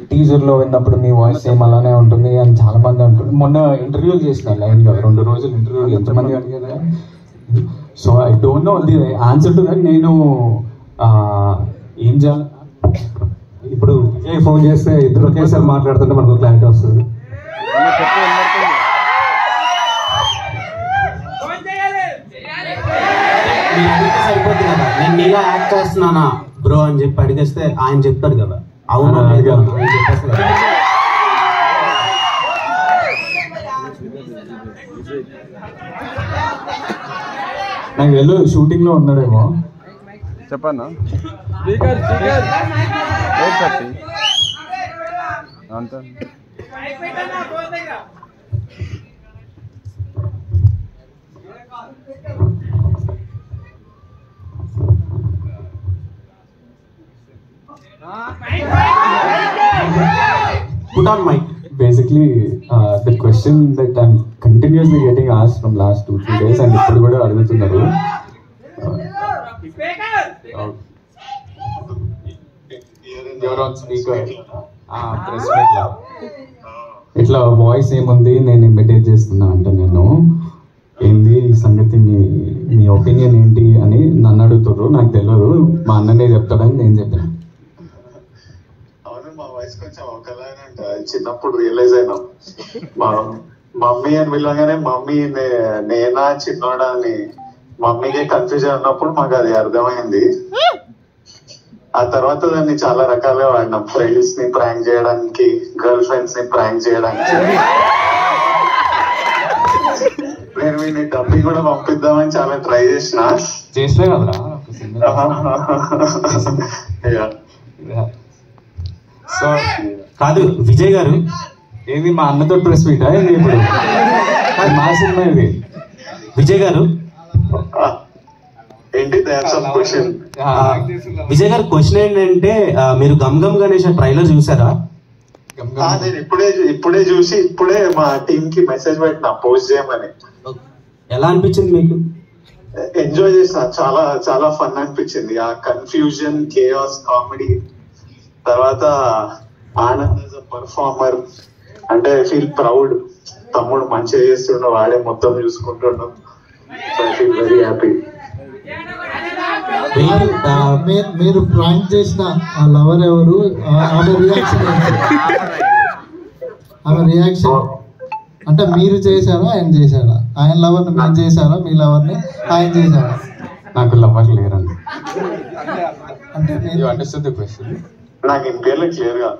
టీజర్లో విన్నప్పుడు మీ voice same అలానే ఉంటుంది అని చాలా మంది అంటుంది. మొన్న ఇంటర్వ్యూలు చేసిన లైన్గా 2 రోజులు ఇంటర్వ్యూలు ఎంతమంది అడిగారు. So I don't know the answer to that. నేను ఏం చేయాలి ఇప్పుడు విజయ్ ఫోన్ చేస్తే ఇద్దరు ఒకేసారి మాట్లాడుతుంటే మనకు క్లారిటీ వస్తుంది. సరిపోతుంది కదా, నేను నీలా యాక్ట్ చేస్తున్నానా బ్రో అని చెప్పి అడిగేస్తే ఆయన చెప్తాడు కదా అవునా లేదా అని చెప్పేస్తారు. నాకు వెళ్ళి షూటింగ్లో ఉన్నాడేమో చెప్పన్నా అంత Put on mic. Basically, the question that I'm continuously getting asked from last 2-3 days and ఇప్పుడు కూడా అడుగుతున్నారు. You're on speaker. Press meet లో ఇట్లా వాయిస్ ఏముంది నేను ఇమిటేట్ చేస్తున్నా అంటే నేను ఏంది ఈ సంగతి మీ ఒపీనియన్ ఏంటి అని నన్ను అడుగుతారు. నాకు తెలియదు, మా అన్ననే చెప్తాడని నేను చెప్పాను. మా వయసు కొంచెం ఒకలానే ఉంటుంది. చిన్నప్పుడు రియలైజ్ అయినాం మా మమ్మీ అని పిలవగానే మమ్మీ నేనా చిన్నోడా అని మమ్మీకి కన్ఫ్యూజన్ ఉన్నప్పుడు మాకు అది అర్థమైంది. ఆ తర్వాత దాన్ని చాలా రకాలుగా వాడినాం. ఫ్రెండ్స్ ని ప్రాంక్ చేయడానికి, గర్ల్ ఫ్రెండ్స్ ని ప్రాంక్ చేయడానికి. నేను వీడిని డబ్బి కూడా పంపిద్దామని చాలా ట్రై చేసిన కదరా సో కాదు విజయ్ గారు, ఏది మా అన్నతో ప్రెస్ మీటా ఇది? ఇప్పుడు మా సినిమా ఇది. విజయ్ గారు ఏంటి క్వశ్చన్? విజయ్ గారు క్వశ్చన్ ఏంటంటే మీరు గమ్ గమ్ గణేష్ ట్రైలర్ చూసారా? నేను ఇప్పుడే చూసి ఇప్పుడే మా టీమ్ కి మెసేజ్ పెట్టిన పోస్ట్ చేయమని. ఎలా అనిపించింది మీకు? ఎంజాయ్ చేసిన, చాలా చాలా ఫన్ అనిపించింది. ఆ కన్ఫ్యూజన్, కేయాస్, కామెడీ, తర్వాత ఆనంద్ యాజ్ అ పర్ఫార్మర్. అంటే ఐ ఫీల్ ప్రౌడ్. తమ్ముడు మంచిగా చేస్తుండ, వాడే మొత్తం చూసుకుంటుండ. So I feel very happy. మీరు ప్రాంక్ చేసిన ఆ లవర్ ఎవరు? ఆమె రియాక్షన్ అంటే మీరు చేశారా ఆయన చేశాడా? ఆయన లవర్ని మీరు చేశారా? మీ లవర్ని ఆయన చేశారా? నాకు లవర్ లేరండి. అంటే యు అండర్స్టాండ్ ది క్వశ్చన్? నాకు ఇంకేళ్ళ క్లియర్ గా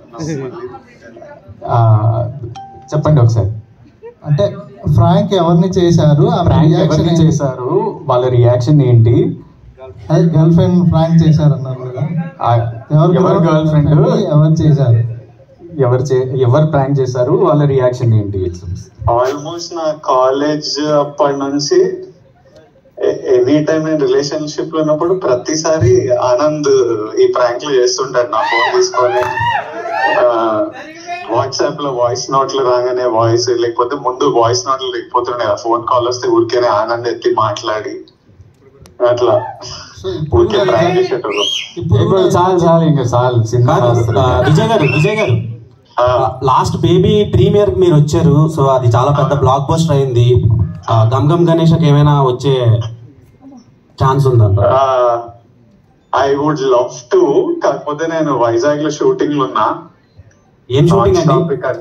చెప్పండి ఒకసారి. అంటే ఫ్రాంక్ ఎవరిని చేశారు? చేశారు, వాళ్ళ రియాక్షన్ ఏంటి? అదే గర్ల్ ఫ్రెండ్ ఫ్రాంక్ చేశారు అన్నారు కదా, ఎవరు గర్ల్ ఫ్రెండ్, ఎవరు చేశారు, ఎవరు ప్రాంక్ చేశారు, వాళ్ళ రియాక్షన్ ఏంటి? ఆల్మోస్ట్ నా కాలేజ్ అప్పటి నుంచి ఎనీ టైం నేను రిలేషన్షిప్ లో ఉన్నప్పుడు ప్రతిసారి ఆనంద్ ఈ ప్రాంక్లు చేస్తుంటాడు. నా ఫోన్ తీసుకొని వాట్సాప్ లో వాయిస్ నోట్లు రాగానే వాయిస్, లేకపోతే ముందు వాయిస్ నోట్లు లేకపోతుండే, ఫోన్ కాల్ వస్తే ఊరికేనే ఆనంద్ ఎత్తి మాట్లాడి అట్లా ఊరికే ప్రాంక్ చేసేటప్పుడు. చాలు ఇంకా చాలు. విజయ్ గారు లాస్ట్ బేబీ ప్రీమియర్ మీరు వచ్చారు. సో అది చాలా పెద్ద బ్లాక్ బస్టర్ అయింది. గమ్ గమ్ గణేష్ ఏమైనా వచ్చే ఛాన్స్ ఉందంట? I would love to. కాకపోతే నేను వైజాగ్ లో షూటింగ్ లో ఉన్నా. ఏం షూటింగ్ అండి?